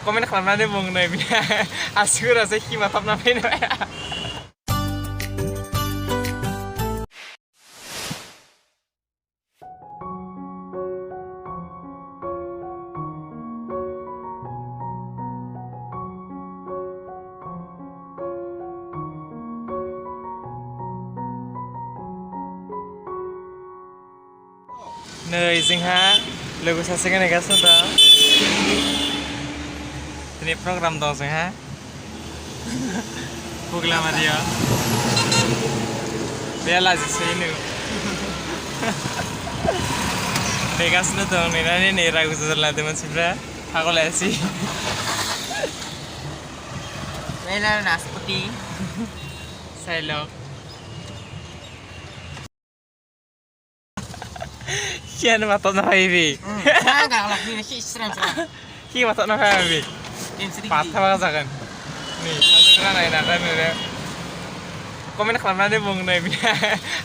komen खालामनानै बुं नै बिना आसिगुरासो खिमाथाबना फैबाय नै जोंहा लोगो सासे गायगासिनो दं दिनै प्रग्राम दं जोंहा बुग्लामारियाव बे लाजिसैनो नेगासिनो दं नेनानै नै रागु जालांदों मानसिफ्रा पागलायासै Wala naspoti. Sailok Kian matok na baby. Saga kalau ni si Islam saga. Ki matok na baby. Patah banget kan. Nih, sekarang naik nih. Komen खालामनानै बुं नै बिना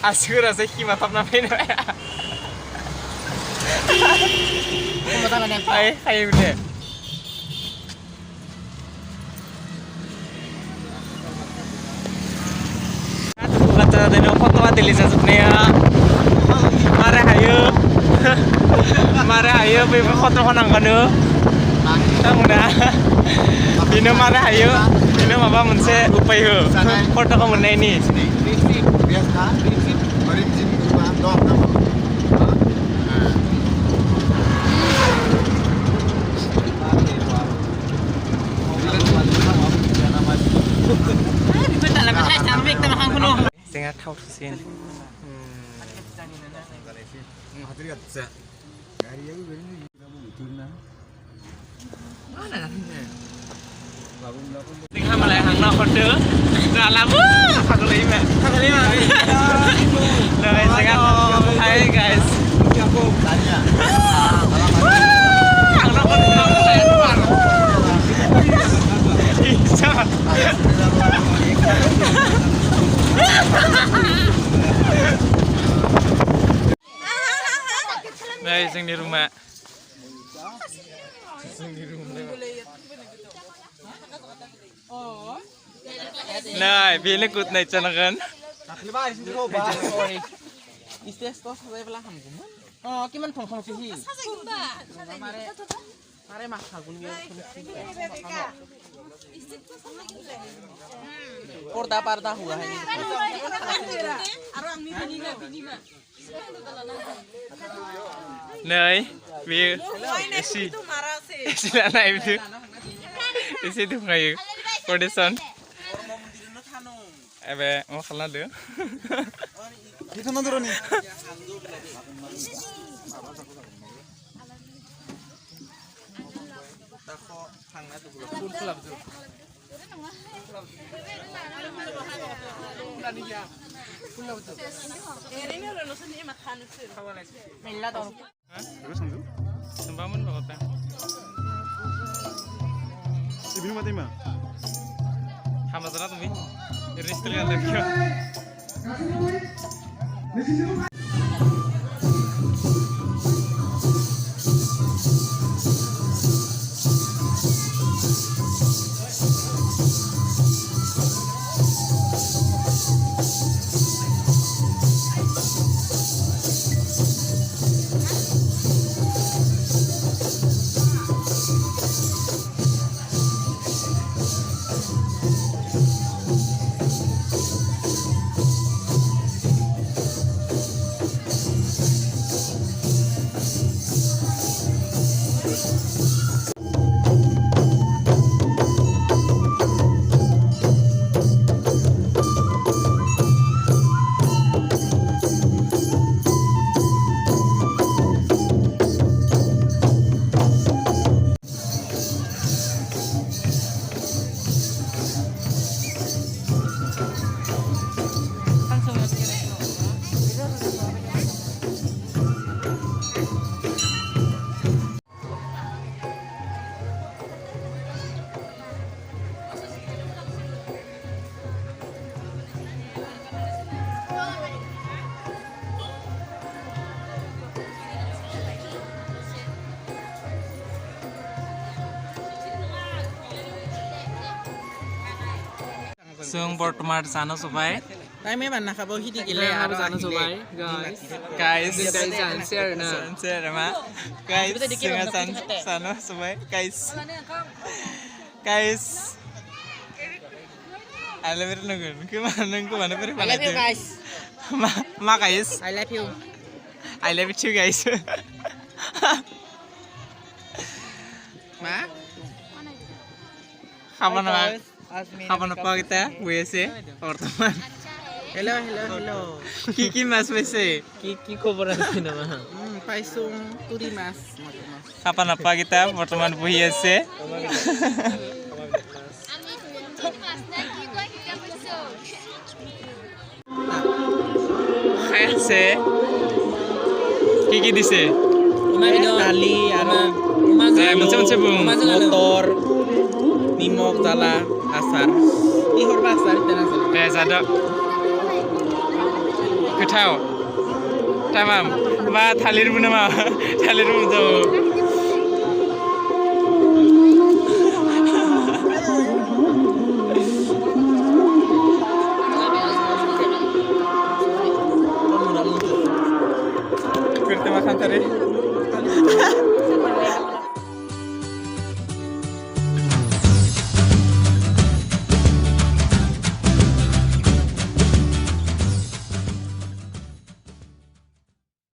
आसिगुरासो खिमाथाबना फैबाय हायो दे kata dari foto atilisnya sebenarnya marah ayo bebe foto konang kanu kamu dah bino marah ayo bino apa mense upay ho foto kamu nih ini biasa origin rumah dok Tengah tahu sih. Tengah malah hang nak kode, nggak lama, aku lima. Nah, tengah, hai guys. Hang nak kode saya keluar. Nah, yang di rumah. Nah, biar ikut naik channel kan? Istes kok saya belah ham gumun. Oh, kiman thong sih. Mare mak hagun dia. Porta huah ini. Nah, biar isi lah itu. Isi itu kayu. Production. Ebe mau kalah deh. Itu mana nih? Sembamun bapak. Ibu mati mah. Hamazana tuh, ini sekalian lagi. जों बर्तमान जानो सबाय Tay mấy bạn nào khabo hít đi cái Kita lẹ harus anu sobai, guys. guys Kita jangan share na. Sanser ama guys singa sano sumai guys guys I love it nugun kemana peri I love you guys. ma guys I love you. I love you too guys Ma? kapan apa kita WC pertemuan Hello, hello, hello. Kiki mas WC Ki khobor আছে না মা? Paisung turi mas. kapan apa kita pertemuan WC খাইছে কি কি দিছে Tali, moncong bung motor, nimok, jala, asar. Ihor basar itu nasi. जादो गोथाव tamam मा थालिरबो नामा थालिरबो